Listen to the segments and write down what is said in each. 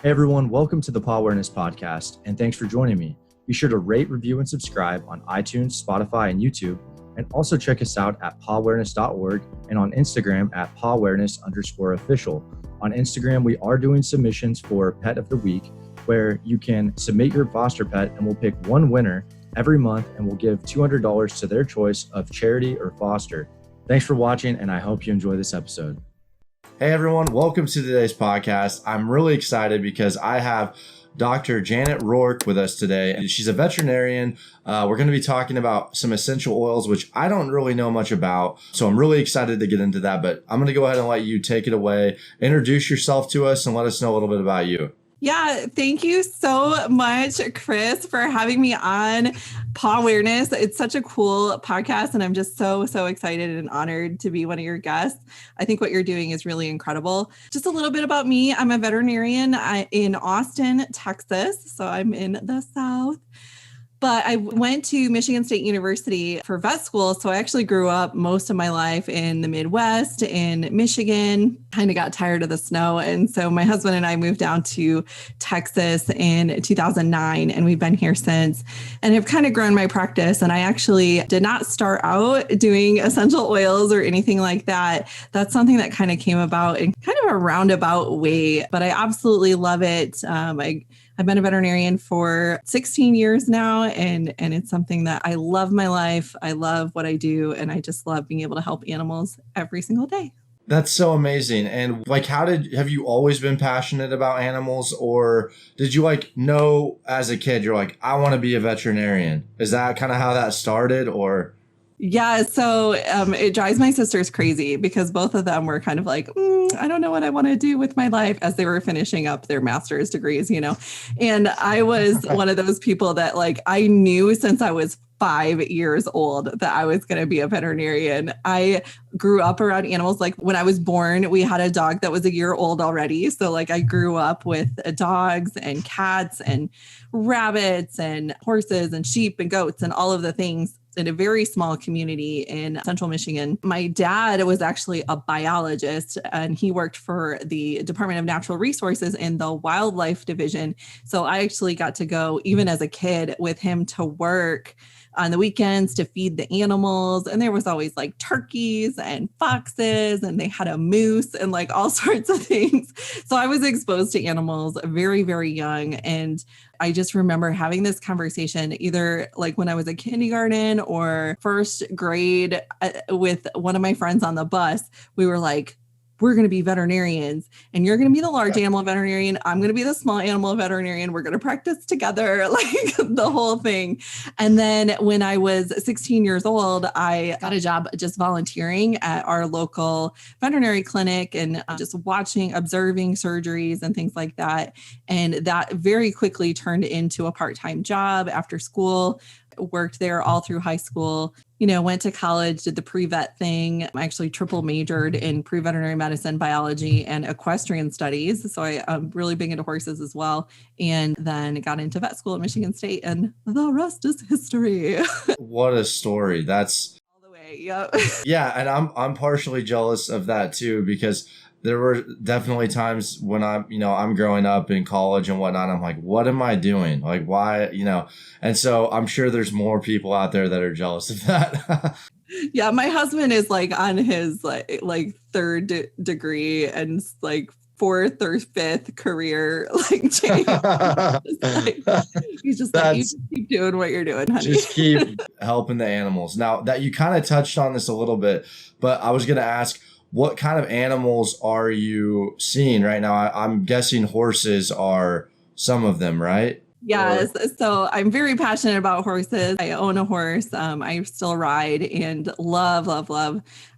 Hey everyone, welcome to the Pawareness podcast, and thanks for joining me. Be sure to rate, review, and subscribe on iTunes, Spotify, and YouTube, and also check us out at pawareness.org and on Instagram at pawareness_official. On Instagram, we are doing submissions for Pet of the Week, where you can submit your foster pet, and we'll pick one winner every month, and we'll give $200 to their choice of charity or foster. Thanks for watching, and I hope you enjoy this episode. Hey everyone, welcome to today's podcast. I'm really excited because I have Dr. Janet Roark with us today. She's a veterinarian. We're going to be talking about some essential oils, which I don't really know much about. So I'm really excited to get into that, but I'm going to go ahead and let you take it away. Introduce yourself to us and let us know a little bit about you. Yeah, thank you so much, Chris, for having me on Pawareness. It's such a cool podcast, and I'm just so excited and honored to be one of your guests. I think what you're doing is really incredible. Just a little bit about me. I'm a veterinarian in Austin, Texas, so I'm in the South. But I went to Michigan State University for vet school. So I actually grew up most of my life in the Midwest in Michigan, kind of got tired of the snow. And so my husband and I moved down to Texas in 2009, and we've been here since and have kind of grown my practice. And I actually did not start out doing essential oils or anything like that. That's something that kind of came about in kind of a roundabout way, but I absolutely love it. I've been a veterinarian for 16 years now, and it's something that I love my life. I love what I do, and I just love being able to help animals every single day. That's so amazing. And have you always been passionate about animals, or did you know as a kid, you're like, I want to be a veterinarian? Is that kind of how that started, or? Yeah, so it drives my sisters crazy because both of them were kind of like, I don't know what I want to do with my life as they were finishing up their master's degrees, And I was one of those people that I knew since I was 5 years old that I was going to be a veterinarian. I grew up around animals. When I was born, we had a dog that was a year old already. So I grew up with dogs and cats and rabbits and horses and sheep and goats and all of the things in a very small community in central Michigan. My dad was actually a biologist, and he worked for the Department of Natural Resources in the wildlife division. So I actually got to go, even as a kid, with him to work on the weekends to feed the animals. And there was always turkeys and foxes, and they had a moose and all sorts of things. So I was exposed to animals very, very young. And I just remember having this conversation either when I was in kindergarten or first grade with one of my friends on the bus. We were like, we're going to be veterinarians, and you're going to be the large animal veterinarian. I'm going to be the small animal veterinarian. We're going to practice together, the whole thing. And then when I was 16 years old, I got a job just volunteering at our local veterinary clinic and just observing surgeries and things like that. And that very quickly turned into a part-time job after school. Worked there all through high school, went to college, did the pre-vet thing. I actually triple majored in pre-veterinary medicine, biology, and equestrian studies. So I'm really big into horses as well. And then got into vet school at Michigan State, and the rest is history. What a story. That's all the way. Yep. Yeah. And I'm partially jealous of that too, because there were definitely times when I'm growing up in college and whatnot. I'm like, what am I doing? Why, And so I'm sure there's more people out there that are jealous of that. Yeah. My husband is on his third degree and fourth or fifth career change. He's just you just keep doing what you're doing, honey. Just keep helping the animals. Now that you kind of touched on this a little bit, but I was going to ask, what kind of animals are you seeing right now? I'm guessing horses are some of them, right? Yes. So I'm very passionate about horses. I own a horse. I still ride and love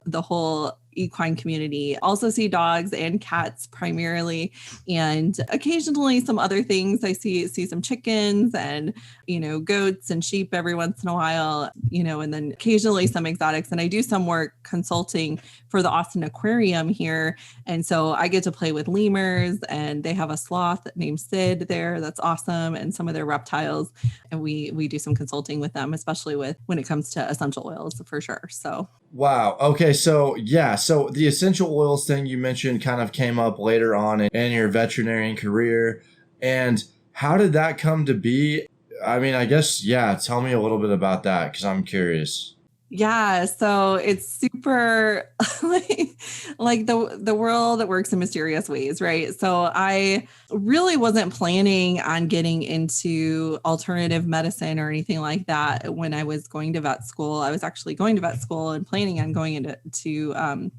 the whole equine community. Also see dogs and cats primarily, and occasionally some other things. I see some chickens and, goats and sheep every once in a while, and then occasionally some exotics. And I do some work consulting for the Austin Aquarium here. And so I get to play with lemurs, and they have a sloth named Sid there. That's awesome. And some of their reptiles. And we do some consulting with them, especially when it comes to essential oils for sure. So. Wow. Okay. So So the essential oils thing you mentioned kind of came up later on in your veterinarian career. And how did that come to be? I mean, I guess, yeah, tell me a little bit about that because I'm curious. Yeah, so it's super like the world that works in mysterious ways, right? So I really wasn't planning on getting into alternative medicine or anything like that when I was going to vet school. I was actually going to vet school and planning on going into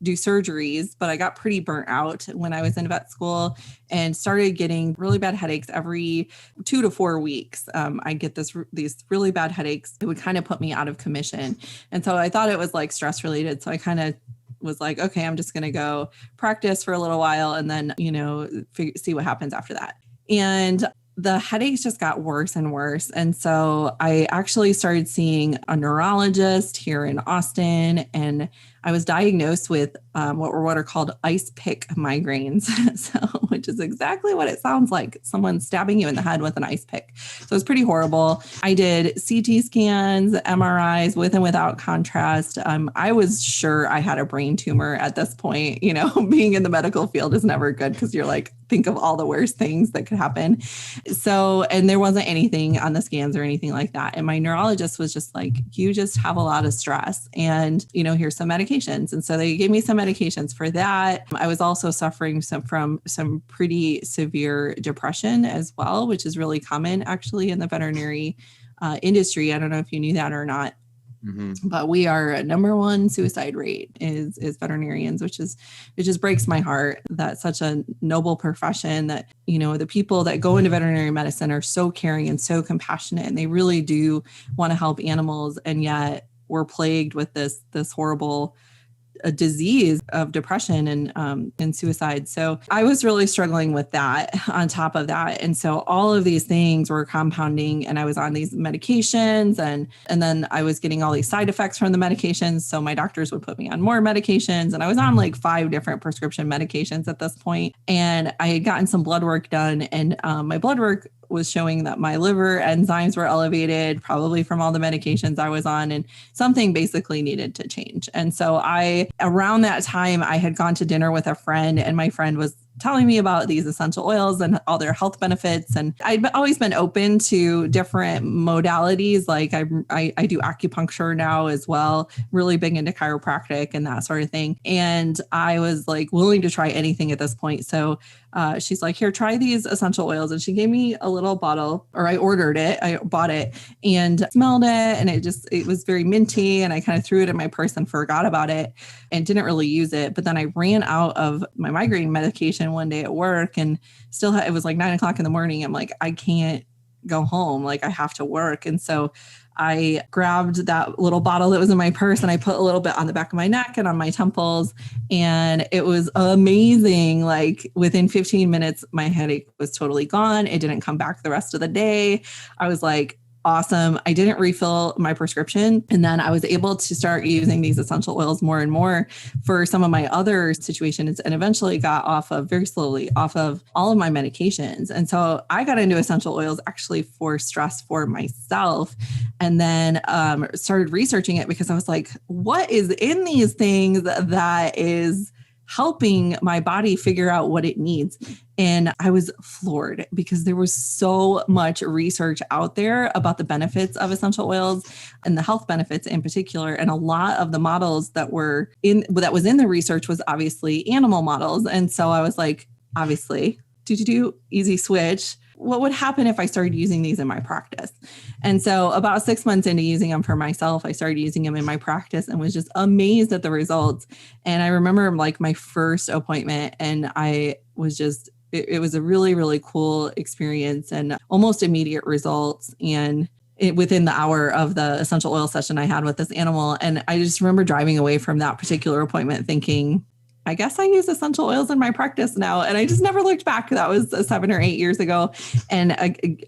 do surgeries, but I got pretty burnt out when I was in vet school and started getting really bad headaches every 2 to 4 weeks. I get these really bad headaches. It would kind of put me out of commission. And so I thought it was like stress related. So I kind of was like, okay, I'm just going to go practice for a little while and then, see what happens after that. And the headaches just got worse and worse. And so I actually started seeing a neurologist here in Austin, and I was diagnosed with what are called ice pick migraines, which is exactly what it sounds like. Someone stabbing you in the head with an ice pick. So it's pretty horrible. I did CT scans, MRIs with and without contrast. I was sure I had a brain tumor at this point. Being in the medical field is never good because you're like, think of all the worst things that could happen. So, and there wasn't anything on the scans or anything like that. And my neurologist was just like, you just have a lot of stress and, here's some medications. And so they gave me some medications for that. I was also suffering from some pretty severe depression as well, which is really common actually in the veterinary industry. I don't know if you knew that or not. Mm-hmm. But we are number one suicide rate is veterinarians, which just breaks my heart. That's such a noble profession that, the people that go into veterinary medicine are so caring and so compassionate, and they really do want to help animals. And yet we're plagued with this horrible a disease of depression and suicide. So I was really struggling with that on top of that. And so all of these things were compounding, and I was on these medications and then I was getting all these side effects from the medications. So my doctors would put me on more medications, and I was on like 5 different prescription medications at this point. And I had gotten some blood work done, and my blood work was showing that my liver enzymes were elevated, probably from all the medications I was on, and something basically needed to change. And so around that time, I had gone to dinner with a friend, and my friend was telling me about these essential oils and all their health benefits. And I'd always been open to different modalities. Like I do acupuncture now as well, really big into chiropractic and that sort of thing. And I was like willing to try anything at this point. So she's like, here, try these essential oils. And she gave me a little bottle, or I ordered it. I bought it and smelled it. And it was very minty. And I kind of threw it in my purse and forgot about it and didn't really use it. But then I ran out of my migraine medication one day at work, and it was like 9:00 in the morning. I'm like, I can't go home. Like I have to work. And so I grabbed that little bottle that was in my purse, and I put a little bit on the back of my neck and on my temples. And it was amazing. Like within 15 minutes, my headache was totally gone. It didn't come back the rest of the day. I was like, awesome. I didn't refill my prescription. And then I was able to start using these essential oils more and more for some of my other situations, and eventually got very slowly off of all of my medications. And so I got into essential oils actually for stress for myself, and then started researching it because I was like, what is in these things that is helping my body figure out what it needs? And I was floored because there was so much research out there about the benefits of essential oils and the health benefits in particular. And a lot of the models that was in the research was obviously animal models. And so I was like, obviously, easy switch. What would happen if I started using these in my practice? And so about 6 months into using them for myself, I started using them in my practice and was just amazed at the results. And I remember like my first appointment, and I was just, it was a really, really cool experience and almost immediate results. And within the hour of the essential oil session I had with this animal. And I just remember driving away from that particular appointment thinking, I guess I use essential oils in my practice now. And I just never looked back. That was 7 or 8 years ago. And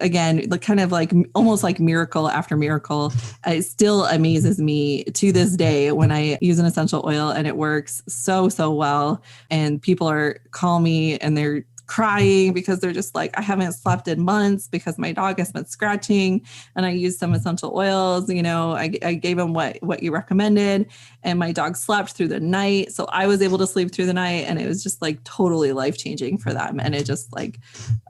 again, kind of like almost like miracle after miracle. It still amazes me to this day when I use an essential oil and it works so, so well. And people call me and they're crying because they're just like, I haven't slept in months because my dog has been scratching, and I used some essential oils. I gave him what you recommended, and my dog slept through the night. So I was able to sleep through the night, and it was just like totally life-changing for them. And it just like,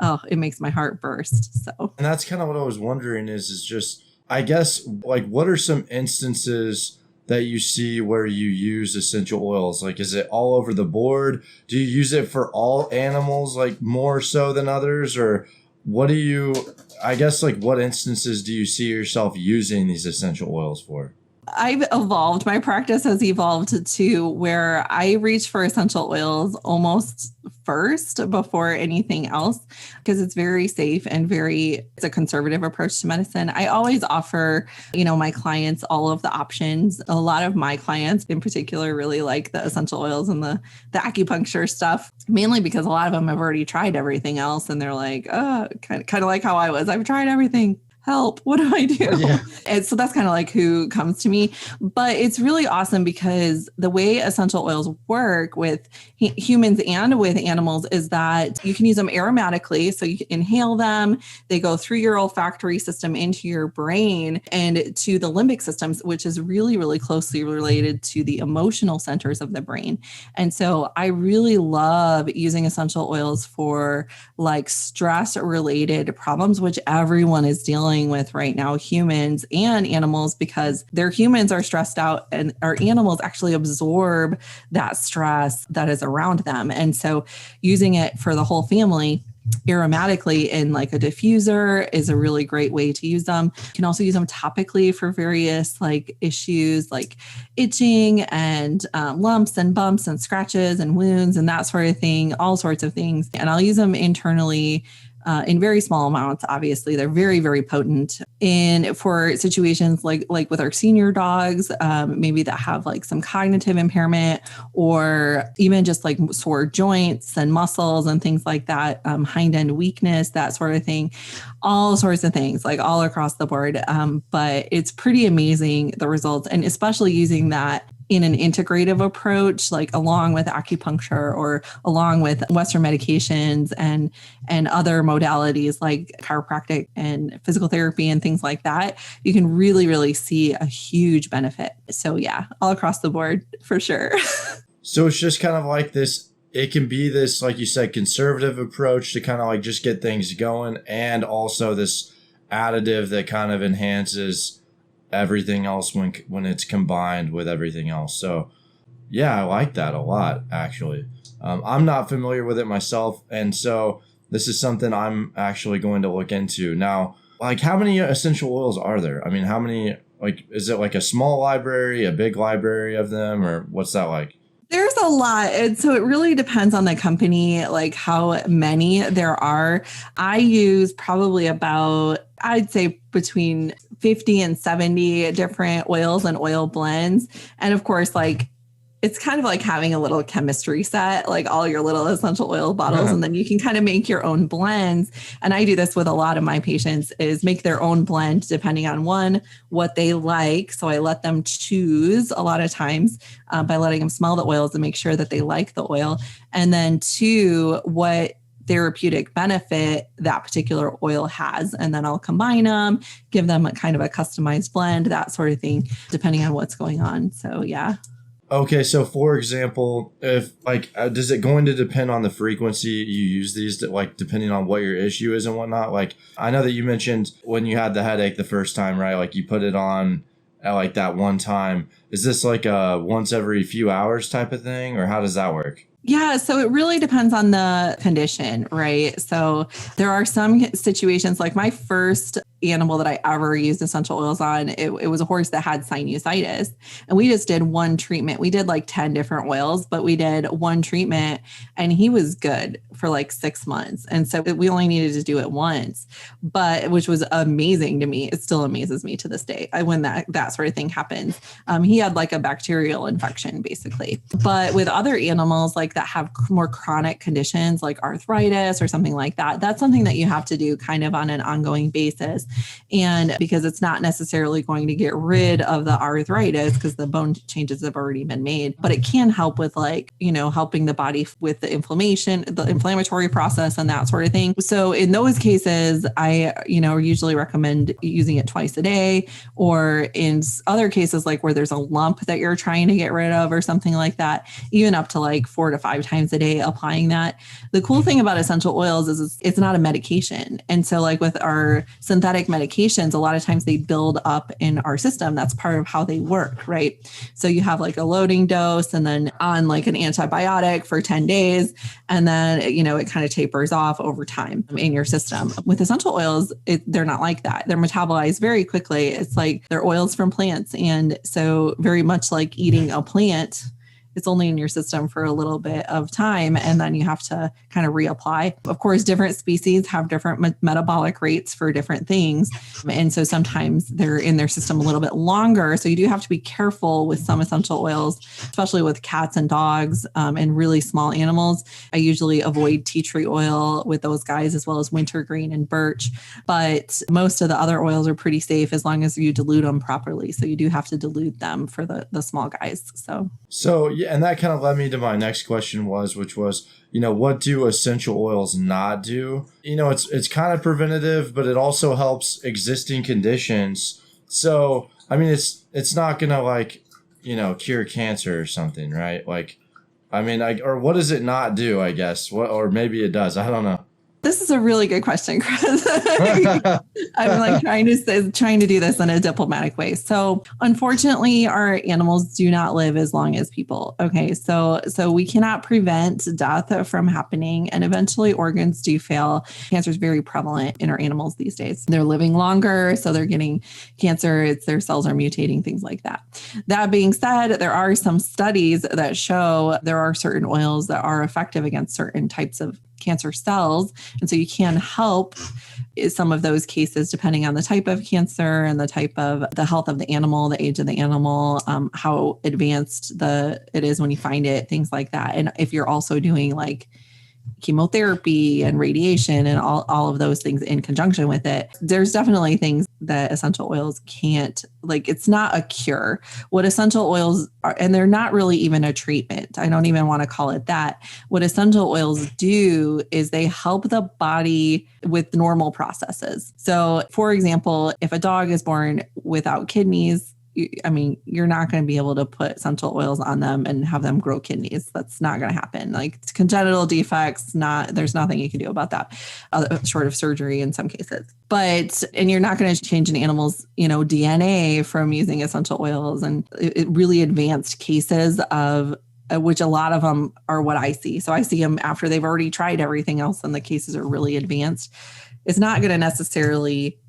oh, it makes my heart burst. So, and that's kind of what I was wondering is just, I guess, like, what are some instances that you see where you use essential oils? Like, is it all over the board? Do you use it for all animals, like more so than others? Or what do you, I guess, like, what instances do you see yourself using these essential oils for? I've evolved. My practice has evolved to where I reach for essential oils almost first before anything else, because it's very safe and it's a conservative approach to medicine. I always offer, my clients all of the options. A lot of my clients in particular really like the essential oils and the acupuncture stuff, mainly because a lot of them have already tried everything else. And they're like, kind of like how I was. I've tried everything. Help, what do I do? Yeah. And so that's kind of like who comes to me. But it's really awesome because the way essential oils work with humans and with animals is that you can use them aromatically. So you can inhale them. They go through your olfactory system into your brain and to the limbic systems, which is really, really closely related to the emotional centers of the brain. And so I really love using essential oils for like stress related problems, which everyone is dealing with right now, humans and animals, because their humans are stressed out and our animals actually absorb that stress that is around them. And so using it for the whole family aromatically in like a diffuser is a really great way to use them. You can also use them topically for various like issues like itching and lumps and bumps and scratches and wounds and that sort of thing, all sorts of things. And I'll use them internally in very small amounts. Obviously, they're very, very potent. And for situations like with our senior dogs, maybe that have like some cognitive impairment or even just like sore joints and muscles and things like that, hind end weakness, that sort of thing, all sorts of things like all across the board. But it's pretty amazing, the results, and especially using that in an integrative approach, like along with acupuncture or along with Western medications and other modalities like chiropractic and physical therapy and things like that, you can really, really see a huge benefit. So yeah, all across the board for sure. So it's just kind of like this, it can be this, like you said, conservative approach to kind of like just get things going, and also this additive that kind of enhances everything else when it's combined with everything else. So yeah, I like that a lot, actually. I'm not familiar with it myself, and so this is something I'm actually going to look into. Now, like, how many essential oils are there? I mean, how many, like, is it like a small library, a big library of them, or what's that like? There's a lot. And so it really depends on the company, like how many there are. I use probably about, I'd say between 50 and 70 different oils and oil blends. And of course, like, it's kind of like having a little chemistry set, like all your little essential oil bottles, and then you can kind of make your own blends. And I do this with a lot of my patients, is make their own blend depending on what they like. So I let them choose a lot of times by letting them smell the oils and make sure that they like the oil. And then two, what therapeutic benefit that particular oil has. And then I'll combine them, give them a kind of a customized blend, that sort of thing, depending on what's going on. So yeah. Okay, so for example, if like, does it going to depend on the frequency you use these, like depending on what your issue is and whatnot? Like, I know that you mentioned when you had the headache the first time, right? Like you put it on at like that one time. Is this like a once every few hours type of thing, or how does that work? Yeah, so it really depends on the condition, right? So there are some situations, like my first animal that I ever used essential oils on, it was a horse that had sinusitis. And we just did one treatment. We did like 10 different oils, but we did one treatment and he was good for like 6 months. And so we only needed to do it once, but which was amazing to me. It still amazes me to this day when that sort of thing happens. He had like a bacterial infection basically. But with other animals like that have more chronic conditions like arthritis or something like that, that's something that you have to do kind of on an ongoing basis. And because it's not necessarily going to get rid of the arthritis because the bone changes have already been made, but it can help with helping the body with the inflammation, the inflammatory process and that sort of thing. So in those cases, I, usually recommend using it twice a day, or in other cases, like where there's a lump that you're trying to get rid of or something like that, even up to like 4 to 5 times a day applying that. The cool thing about essential oils is it's not a medication. And so like with our synthetic medications, a lot of times they build up in our system. That's part of how they work, right? So you have like a loading dose and then on like an antibiotic for 10 days. And then, it kind of tapers off over time in your system. With essential oils, they're not like that. They're metabolized very quickly. It's like they're oils from plants. And so very much like eating a plant, it's only in your system for a little bit of time, and then you have to kind of reapply. Of course, different species have different metabolic rates for different things. And so sometimes they're in their system a little bit longer. So you do have to be careful with some essential oils, especially with cats and dogs and really small animals. I usually avoid tea tree oil with those guys, as well as wintergreen and birch. But most of the other oils are pretty safe as long as you dilute them properly. So you do have to dilute them for the small guys. So yeah, and that kind of led me to my next question which was, what do essential oils not do? It's kind of preventative, but it also helps existing conditions. So, I mean, it's not going to cure cancer or something, right? Or what does it not do, I guess? Or maybe it does. I don't know. This is a really good question, Chris. I'm like trying to do this in a diplomatic way. So unfortunately, our animals do not live as long as people. Okay. So we cannot prevent death from happening, and eventually organs do fail. Cancer is very prevalent in our animals these days. They're living longer, so they're getting cancer. Their cells are mutating, things like that. That being said, there are some studies that show there are certain oils that are effective against certain types of cancer cells. And so you can help some of those cases depending on the type of cancer and the type of the health of the animal, the age of the animal, how advanced it is when you find it, things like that. And if you're also doing like chemotherapy and radiation and all of those things in conjunction with it, there's definitely things that essential oils can't, it's not a cure. What essential oils are, and they're not really even a treatment. I don't even want to call it that. What essential oils do is they help the body with normal processes. So for example, if a dog is born without kidneys, you're not going to be able to put essential oils on them and have them grow kidneys. That's not going to happen. Like congenital defects, there's nothing you can do about that, short of surgery in some cases. And you're not going to change an animal's, DNA from using essential oils. And it really advanced cases of which a lot of them are what I see. So I see them after they've already tried everything else and the cases are really advanced. It's not going to necessarily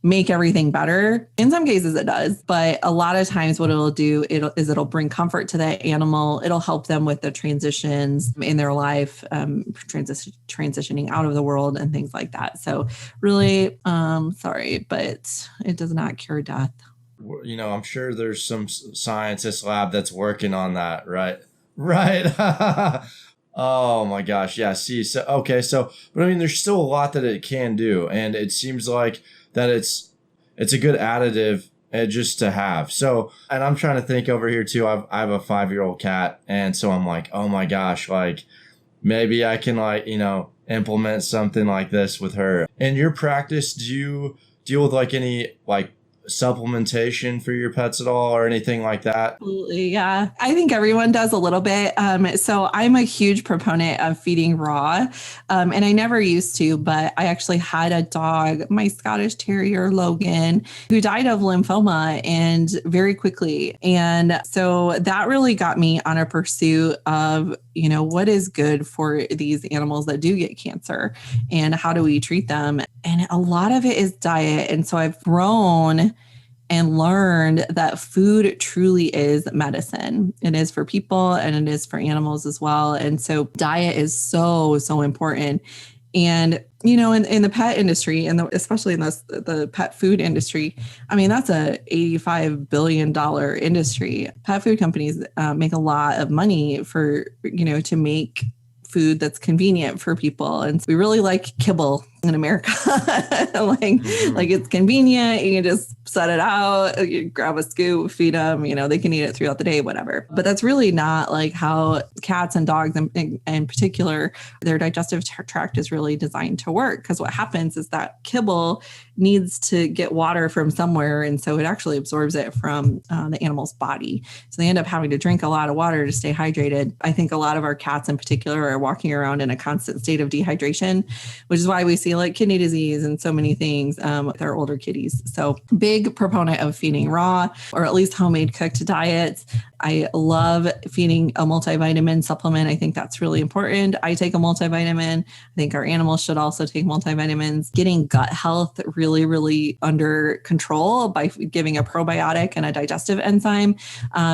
make everything better. In some cases it does, but a lot of times what it'll do, it'll bring comfort to the animal. It'll help them with the transitions in their life, transitioning out of the world and things like that. So really, sorry, but it does not cure death. I'm sure there's some scientist lab that's working on that, right? Right. Oh my gosh. Yeah. See, but there's still a lot that it can do. And it seems like that it's a good additive just to have. So, and I'm trying to think over here too. I have a 5-year-old cat. And so I'm like, oh my gosh, maybe I can implement something like this with her. In your practice, do you deal with any supplementation for your pets at all or anything like that? Absolutely. Yeah. I think everyone does a little bit. So I'm a huge proponent of feeding raw. And I never used to, but I actually had a dog, my Scottish Terrier, Logan, who died of lymphoma and very quickly. And so that really got me on a pursuit of, what is good for these animals that do get cancer and how do we treat them? And a lot of it is diet. And so I've grown and learned that food truly is medicine. It is for people and it is for animals as well. And so diet is so, so important. And, in the pet industry and especially in the pet food industry, that's a $85 billion industry. Pet food companies make a lot of money for, to make food that's convenient for people. And we really like kibble. in America. like it's convenient. You can just set it out, you grab a scoop, feed them, they can eat it throughout the day, whatever. But that's really not like how cats and dogs in particular, their digestive tract is really designed to work. Because what happens is that kibble needs to get water from somewhere. And so it actually absorbs it from the animal's body. So they end up having to drink a lot of water to stay hydrated. I think a lot of our cats in particular are walking around in a constant state of dehydration, which is why we see like kidney disease and so many things with our older kitties. So big proponent of feeding raw or at least homemade cooked diets. I love feeding a multivitamin supplement. I think that's really important. I take a multivitamin. I think our animals should also take multivitamins. Getting gut health really, really under control by giving a probiotic and a digestive enzyme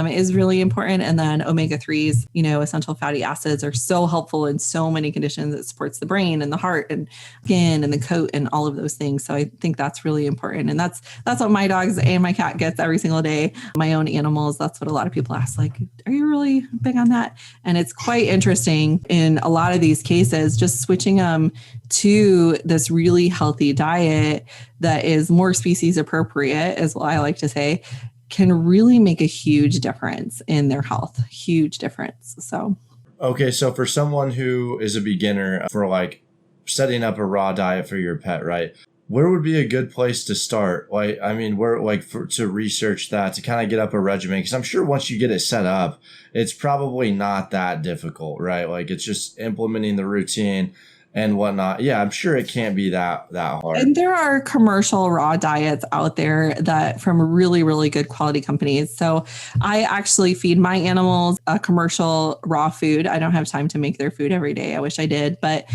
is really important. And then omega-3s, essential fatty acids are so helpful in so many conditions. It supports the brain and the heart and skin and the coat and all of those things. So I think that's really important. And that's what my dogs and my cat gets every single day. My own animals, that's what a lot of people ask, like, are you really big on that? And it's quite interesting in a lot of these cases, just switching them to this really healthy diet that is more species appropriate, is what I like to say, can really make a huge difference in their health. Huge difference. So. Okay. So for someone who is a beginner for like setting up a raw diet for your pet, right? Where would be a good place to start? To research that, to kind of get up a regimen? Because I'm sure once you get it set up, it's probably not that difficult, right? Like it's just implementing the routine and whatnot. Yeah, I'm sure it can't be that hard. And there are commercial raw diets out there that from really, really good quality companies. So I actually feed my animals a commercial raw food. I don't have time to make their food every day. I wish I did, but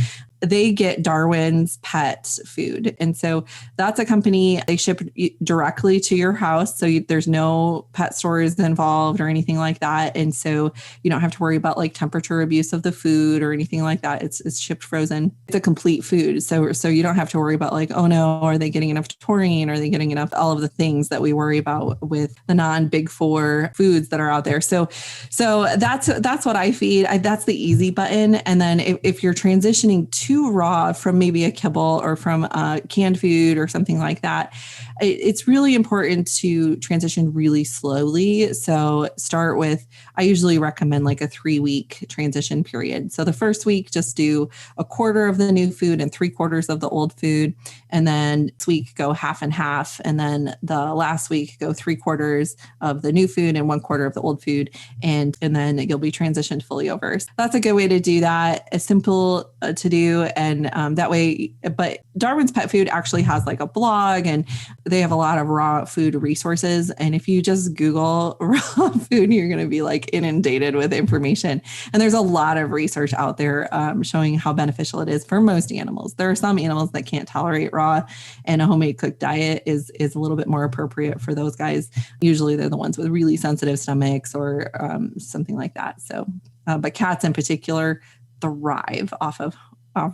they get Darwin's Pet Food. And so that's a company, they ship directly to your house. So there's no pet stores involved or anything like that. And so you don't have to worry about like temperature abuse of the food or anything like that. It's shipped frozen. It's a complete food. So you don't have to worry about like, oh no, are they getting enough taurine? Are they getting enough, all of the things that we worry about with the non-big four foods that are out there. So that's what I feed. That's the easy button. And then if you're transitioning to raw from maybe a kibble or from canned food or something like that, it's really important to transition really slowly. So start with, I usually recommend like a 3-week transition period. So the first week, just do a quarter of the new food and 3/4 of the old food. And then this week go half and half. And then the last week go 3/4 of the new food and 1/4 of the old food. And then you'll be transitioned fully over. So that's a good way to do that. It's simple to do. And that way, but Darwin's Pet Food actually has like a blog and they have a lot of raw food resources. And if you just Google raw food, you're going to be like inundated with information. And there's a lot of research out there showing how beneficial it is for most animals. There are some animals that can't tolerate raw, and a homemade cooked diet is a little bit more appropriate for those guys. Usually they're the ones with really sensitive stomachs or something like that. So, but cats in particular thrive off of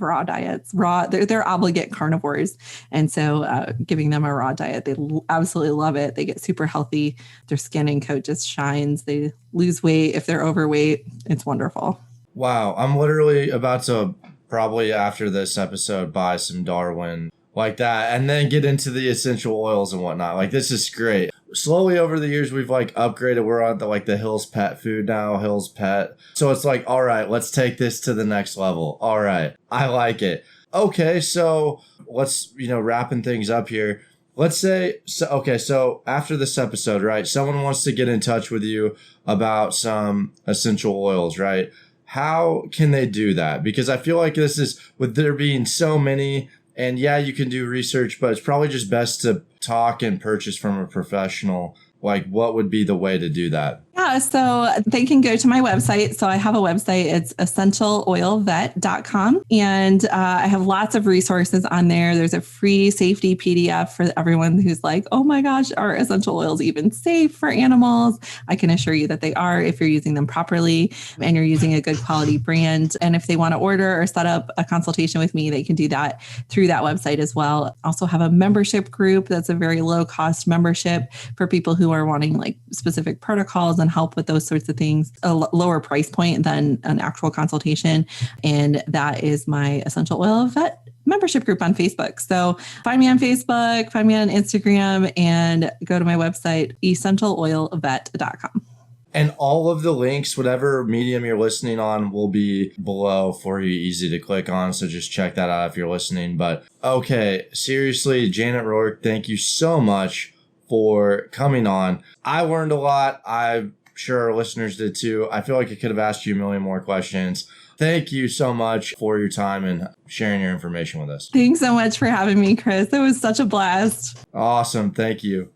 raw diets. They're obligate carnivores. And so giving them a raw diet, they absolutely love it. They get super healthy. Their skin and coat just shines. They lose weight. If they're overweight, it's wonderful. Wow. I'm literally about to probably after this episode buy some Darwin like that and then get into the essential oils and whatnot. Like this is great. Slowly over the years, we've like upgraded. We're on the Hill's Pet Food now, Hill's Pet. So it's like, all right, let's take this to the next level. All right. I like it. Okay. So let's, wrapping things up here. Let's say, so after this episode, right, someone wants to get in touch with you about some essential oils, right? How can they do that? Because I feel like this is, with there being so many, and yeah, you can do research, but it's probably just best to talk and purchase from a professional. Like, what would be the way to do that? Yeah, so they can go to my website. So I have a website. It's essentialoilvet.com. And I have lots of resources on there. There's a free safety PDF for everyone who's like, oh my gosh, are essential oils even safe for animals? I can assure you that they are if you're using them properly and you're using a good quality brand. And if they want to order or set up a consultation with me, they can do that through that website as well. Also have a membership group that's a very low cost membership for people who are wanting like specific protocols and help with those sorts of things, a lower price point than an actual consultation. And that is my Essential Oil Vet membership group on Facebook. So find me on Facebook, find me on Instagram, and go to my website, essentialoilvet.com. And all of the links, whatever medium you're listening on, will be below for you, easy to click on. So just check that out if you're listening. But okay, seriously, Janet Roark, thank you so much for coming on. I learned a lot. I'm sure our listeners did too. I feel like I could have asked you a million more questions. Thank you so much for your time and sharing your information with us. Thanks so much for having me, Chris. It was such a blast. Awesome. Thank you.